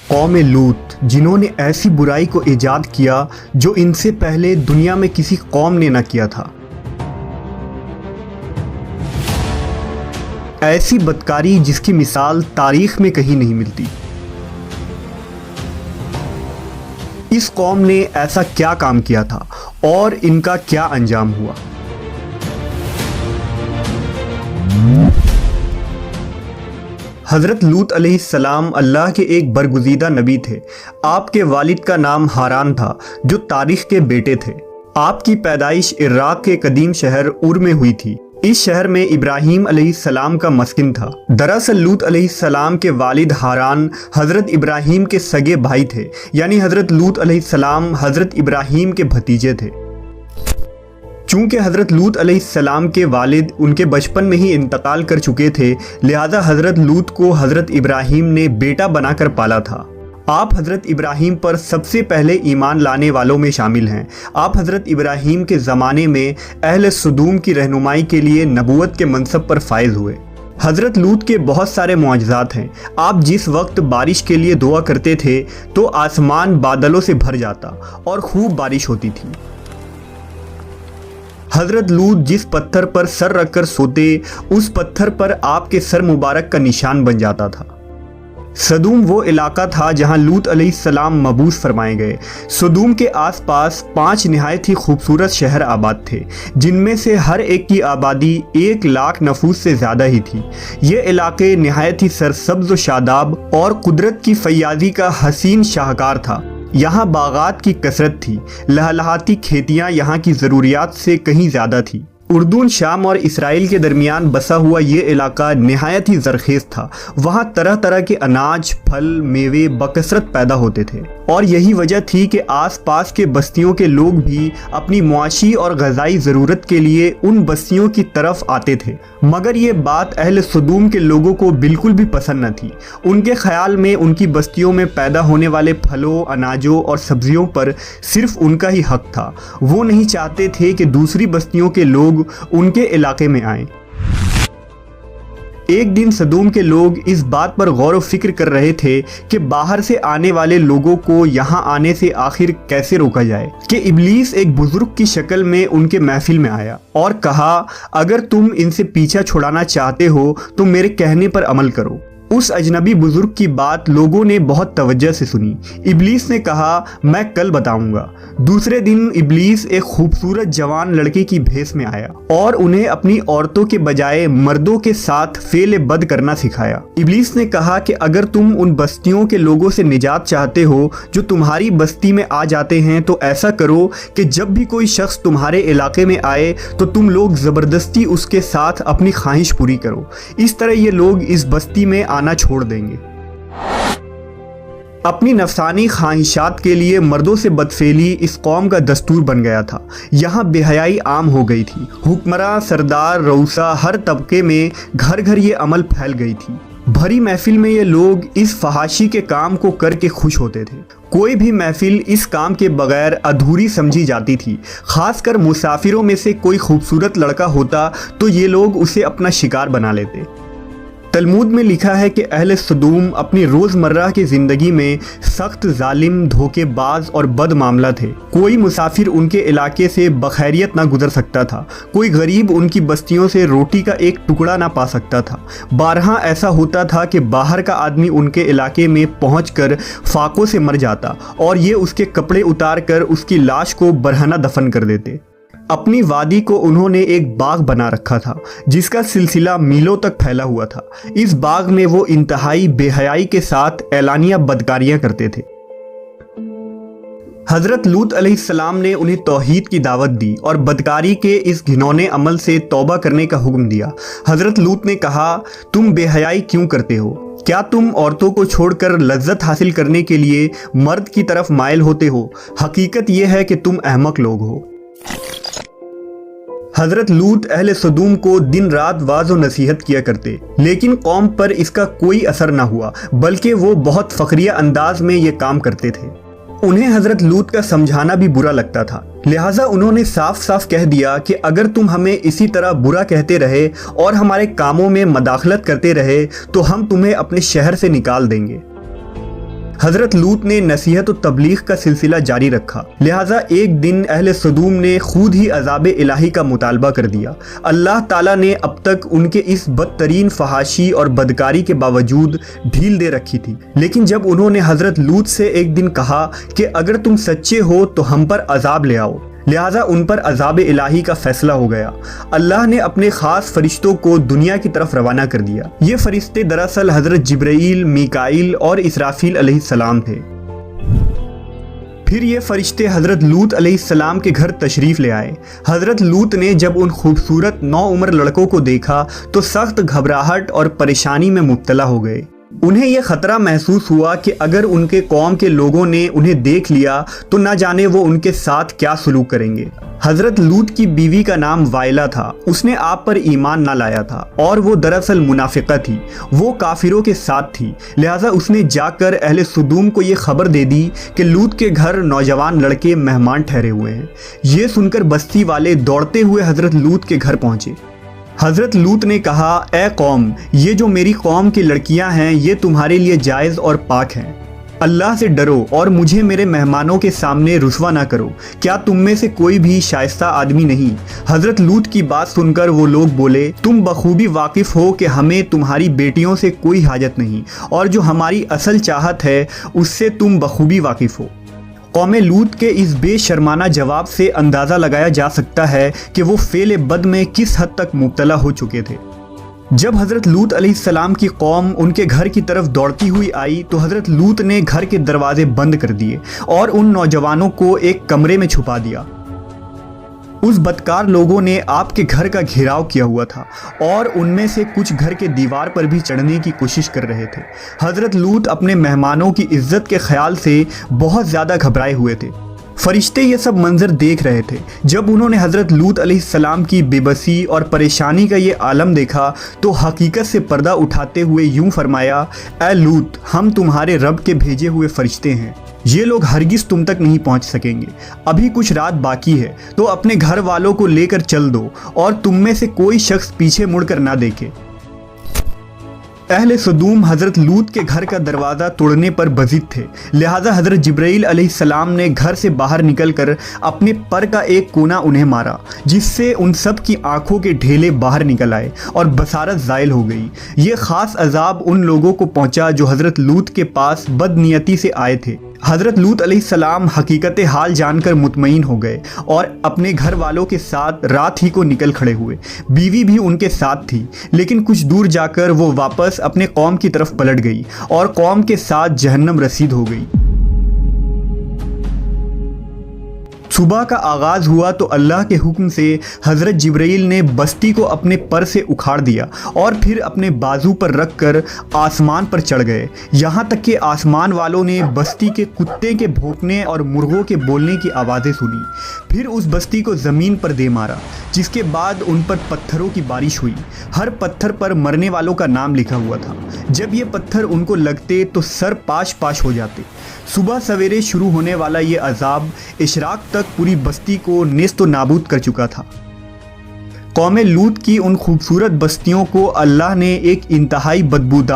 قوم لوط جنہوں نے ایسی برائی کو ایجاد کیا جو ان سے پہلے دنیا میں کسی قوم نے نہ کیا تھا۔ ایسی بدکاری جس کی مثال تاریخ میں کہیں نہیں ملتی۔ اس قوم نے ایسا کیا کام کیا تھا اور ان کا کیا انجام ہوا؟ حضرت لوط علیہ السلام اللہ کے ایک برگزیدہ نبی تھے۔ آپ کے والد کا نام ہاران تھا جو تاریخ کے بیٹے تھے۔ آپ کی پیدائش عراق کے قدیم شہر اور میں ہوئی تھی۔ اس شہر میں ابراہیم علیہ السلام کا مسکن تھا۔ دراصل لوط علیہ السلام کے والد ہاران حضرت ابراہیم کے سگے بھائی تھے، یعنی حضرت لوط علیہ السلام حضرت ابراہیم کے بھتیجے تھے۔ چونکہ حضرت لوط علیہ السلام کے والد ان کے بچپن میں ہی انتقال کر چکے تھے، لہذا حضرت لوط کو حضرت ابراہیم نے بیٹا بنا کر پالا تھا۔ آپ حضرت ابراہیم پر سب سے پہلے ایمان لانے والوں میں شامل ہیں۔ آپ حضرت ابراہیم کے زمانے میں اہل سدوم کی رہنمائی کے لیے نبوت کے منصب پر فائز ہوئے۔ حضرت لوط کے بہت سارے معجزات ہیں۔ آپ جس وقت بارش کے لیے دعا کرتے تھے تو آسمان بادلوں سے بھر جاتا اور خوب بارش ہوتی تھی۔ حضرت لوط جس پتھر پر سر رکھ کر سوتے، اس پتھر پر آپ کے سر مبارک کا نشان بن جاتا تھا۔ سدوم وہ علاقہ تھا جہاں لوط علیہ السلام مبعوث فرمائے گئے۔ سدوم کے آس پاس 5 نہایت ہی خوبصورت شہر آباد تھے، جن میں سے ہر ایک کی آبادی 1 لاکھ نفوس سے زیادہ ہی تھی۔ یہ علاقے نہایت ہی سرسبز و شاداب اور قدرت کی فیاضی کا حسین شاہکار تھا۔ یہاں باغات کی کثرت تھی، لہلہاتی کھیتیاں یہاں کی ضروریات سے کہیں زیادہ تھی۔ اردن، شام اور اسرائیل کے درمیان بسا ہوا یہ علاقہ نہایت ہی زرخیز تھا۔ وہاں طرح طرح کے اناج، پھل، میوے بکثرت پیدا ہوتے تھے، اور یہی وجہ تھی کہ آس پاس کے بستیوں کے لوگ بھی اپنی معاشی اور غذائی ضرورت کے لیے ان بستیوں کی طرف آتے تھے۔ مگر یہ بات اہل سدوم کے لوگوں کو بالکل بھی پسند نہ تھی۔ ان کے خیال میں ان کی بستیوں میں پیدا ہونے والے پھلوں، اناجوں اور سبزیوں پر صرف ان کا ہی حق تھا۔ وہ نہیں چاہتے تھے کہ دوسری بستیوں کے لوگ ان کے علاقے میں آئیں۔ ایک دن سدوم کے لوگ اس بات پر غور و فکر کر رہے تھے کہ باہر سے آنے والے لوگوں کو یہاں آنے سے آخر کیسے روکا جائے، کہ ابلیس ایک بزرگ کی شکل میں ان کے محفل میں آیا اور کہا، اگر تم ان سے پیچھا چھڑانا چاہتے ہو تو میرے کہنے پر عمل کرو۔ اس اجنبی بزرگ کی بات لوگوں نے بہت توجہ سے سنی۔ ابلیس نے کہا، میں کل بتاؤں گا۔ دوسرے دن ابلیس ایک خوبصورت جوان لڑکے کی بھیس میں آیا اور انہیں اپنی عورتوں کے بجائے مردوں کے ساتھ فعل بد کرنا سکھایا۔ ابلیس نے کہا کہ اگر تم ان بستیوں کے لوگوں سے نجات چاہتے ہو جو تمہاری بستی میں آ جاتے ہیں تو ایسا کرو کہ جب بھی کوئی شخص تمہارے علاقے میں آئے تو تم لوگ زبردستی اس کے ساتھ اپنی خواہش پوری کرو۔ اس طرح یہ لوگ اس بستی میں آنا چھوڑ دیں گے۔ اپنی نفسانی خواہشات کے لیے مردوں سے بدفعلی اس قوم کا دستور بن گیا تھا۔ یہاں بے حیائی عام ہو گئی تھی۔ حکمراں، سردار، رؤسا، ہر طبقے میں گھر گھر یہ عمل پھیل گئی تھی۔ بھری محفل میں یہ لوگ اس فحاشی کے کام کو کر کے خوش ہوتے تھے۔ کوئی بھی محفل اس کام کے بغیر ادھوری سمجھی جاتی تھی۔ خاص کر مسافروں میں سے کوئی خوبصورت لڑکا ہوتا تو یہ لوگ اسے اپنا شکار بنا لیتے۔ تلمود میں لکھا ہے کہ اہل سدوم اپنی روزمرہ کی زندگی میں سخت ظالم، دھوکے باز اور بد معاملہ تھے۔ کوئی مسافر ان کے علاقے سے بخیریت نہ گزر سکتا تھا۔ کوئی غریب ان کی بستیوں سے روٹی کا ایک ٹکڑا نہ پا سکتا تھا۔ بارہا ایسا ہوتا تھا کہ باہر کا آدمی ان کے علاقے میں پہنچ کر فاقوں سے مر جاتا اور یہ اس کے کپڑے اتار کر اس کی لاش کو برہنہ دفن کر دیتے۔ اپنی وادی کو انہوں نے ایک باغ بنا رکھا تھا جس کا سلسلہ میلوں تک پھیلا ہوا تھا۔ اس باغ میں وہ انتہائی بے حیائی کے ساتھ اعلانیہ بدکاریاں کرتے تھے۔ حضرت لوط علیہ السلام نے انہیں توحید کی دعوت دی اور بدکاری کے اس گھنونے عمل سے توبہ کرنے کا حکم دیا۔ حضرت لوط نے کہا، تم بے حیائی کیوں کرتے ہو؟ کیا تم عورتوں کو چھوڑ کر لذت حاصل کرنے کے لیے مرد کی طرف مائل ہوتے ہو؟ حقیقت یہ ہے کہ تم احمق لوگ ہو۔ حضرت لوط اہل سدوم کو دن رات واعظ و نصیحت کیا کرتے، لیکن قوم پر اس کا کوئی اثر نہ ہوا، بلکہ وہ بہت فخریہ انداز میں یہ کام کرتے تھے۔ انہیں حضرت لوط کا سمجھانا بھی برا لگتا تھا، لہٰذا انہوں نے صاف صاف کہہ دیا کہ اگر تم ہمیں اسی طرح برا کہتے رہے اور ہمارے کاموں میں مداخلت کرتے رہے تو ہم تمہیں اپنے شہر سے نکال دیں گے۔ حضرت لوط نے نصیحت و تبلیغ کا سلسلہ جاری رکھا، لہٰذا ایک دن اہل سدوم نے خود ہی عذاب الہی کا مطالبہ کر دیا۔ اللہ تعالیٰ نے اب تک ان کے اس بدترین فحاشی اور بدکاری کے باوجود ڈھیل دے رکھی تھی، لیکن جب انہوں نے حضرت لوط سے ایک دن کہا کہ اگر تم سچے ہو تو ہم پر عذاب لے آؤ، لہٰذا ان پر عذاب الہی کا فیصلہ ہو گیا۔ اللہ نے اپنے خاص فرشتوں کو دنیا کی طرف روانہ کر دیا۔ یہ فرشتے دراصل حضرت جبرائیل، میکائیل اور اسرافیل علیہ السلام تھے۔ پھر یہ فرشتے حضرت لوط علیہ السلام کے گھر تشریف لے آئے۔ حضرت لوط نے جب ان خوبصورت نوعمر لڑکوں کو دیکھا تو سخت گھبراہٹ اور پریشانی میں مبتلا ہو گئے۔ انہیں یہ خطرہ محسوس ہوا کہ اگر ان کے قوم کے لوگوں نے انہیں دیکھ لیا تو نہ جانے وہ ان کے ساتھ کیا سلوک کریں گے۔ حضرت لوط کی بیوی کا نام وائلہ تھا، اس نے آپ پر ایمان نہ لایا تھا اور وہ دراصل منافقہ تھی، وہ کافروں کے ساتھ تھی، لہٰذا اس نے جا کر اہل سدوم کو یہ خبر دے دی کہ لوط کے گھر نوجوان لڑکے مہمان ٹھہرے ہوئے ہیں۔ یہ سن کر بستی والے دوڑتے ہوئے حضرت لوط کے گھر پہنچے۔ حضرت لوط نے کہا، اے قوم، یہ جو میری قوم کی لڑکیاں ہیں یہ تمہارے لیے جائز اور پاک ہیں، اللہ سے ڈرو اور مجھے میرے مہمانوں کے سامنے رسوا نہ کرو۔ کیا تم میں سے کوئی بھی شائستہ آدمی نہیں؟ حضرت لوط کی بات سن کر وہ لوگ بولے، تم بخوبی واقف ہو کہ ہمیں تمہاری بیٹیوں سے کوئی حاجت نہیں، اور جو ہماری اصل چاہت ہے اس سے تم بخوبی واقف ہو۔ قوم لوط کے اس بے شرمانہ جواب سے اندازہ لگایا جا سکتا ہے کہ وہ فعل بد میں کس حد تک مبتلا ہو چکے تھے۔ جب حضرت لوط علیہ السلام کی قوم ان کے گھر کی طرف دوڑتی ہوئی آئی تو حضرت لوط نے گھر کے دروازے بند کر دیے اور ان نوجوانوں کو ایک کمرے میں چھپا دیا۔ اس بدکار لوگوں نے آپ کے گھر کا گھیراؤ کیا ہوا تھا اور ان میں سے کچھ گھر کے دیوار پر بھی چڑھنے کی کوشش کر رہے تھے۔ حضرت لوط اپنے مہمانوں کی عزت کے خیال سے بہت زیادہ گھبرائے ہوئے تھے۔ فرشتے یہ سب منظر دیکھ رہے تھے۔ جب انہوں نے حضرت لوط علیہ السلام کی بے بسی اور پریشانی کا یہ عالم دیکھا تو حقیقت سے پردہ اٹھاتے ہوئے یوں فرمایا، اے لوط، ہم تمہارے رب کے بھیجے ہوئے فرشتے ہیں، یہ لوگ ہرگز تم تک نہیں پہنچ سکیں گے۔ ابھی کچھ رات باقی ہے تو اپنے گھر والوں کو لے کر چل دو اور تم میں سے کوئی شخص پیچھے مڑ کر نہ دیکھے۔ اہل سدوم حضرت لوط کے گھر کا دروازہ توڑنے پر بضد تھے، لہٰذا حضرت جبرائیل علیہ السلام نے گھر سے باہر نکل کر اپنے پر کا ایک کونا انہیں مارا، جس سے ان سب کی آنکھوں کے ڈھیلے باہر نکل آئے اور بصارت زائل ہو گئی۔ یہ خاص عذاب ان لوگوں کو پہنچا جو حضرت لوط کے پاس بد نیتی سے آئے تھے۔ حضرت لوط علیہ السلام حقیقت حال جان کر مطمئن ہو گئے اور اپنے گھر والوں کے ساتھ رات ہی کو نکل کھڑے ہوئے۔ بیوی بھی ان کے ساتھ تھی، لیکن کچھ دور جا کر وہ واپس اپنے قوم کی طرف پلٹ گئی اور قوم کے ساتھ جہنم رسید ہو گئی۔ صبح کا آغاز ہوا تو اللہ کے حکم سے حضرت جبرائیل نے بستی کو اپنے پر سے اکھاڑ دیا اور پھر اپنے بازو پر رکھ کر آسمان پر چڑھ گئے، یہاں تک کہ آسمان والوں نے بستی کے کتے کے بھونکنے اور مرغوں کے بولنے کی آوازیں سنی۔ پھر اس بستی کو زمین پر دے مارا، جس کے بعد ان پر پتھروں کی بارش ہوئی۔ ہر پتھر پر مرنے والوں کا نام لکھا ہوا تھا۔ جب یہ پتھر ان کو لگتے تو سر پاش پاش ہو جاتے۔ صبح سویرے شروع ہونے والا یہ عذاب اشراق تک پوری بستی کو نیست و نابود کر چکا تھا۔ قوم لوط کی ان خوبصورت بستیوں کو اللہ نے ایک انتہائی بدبودار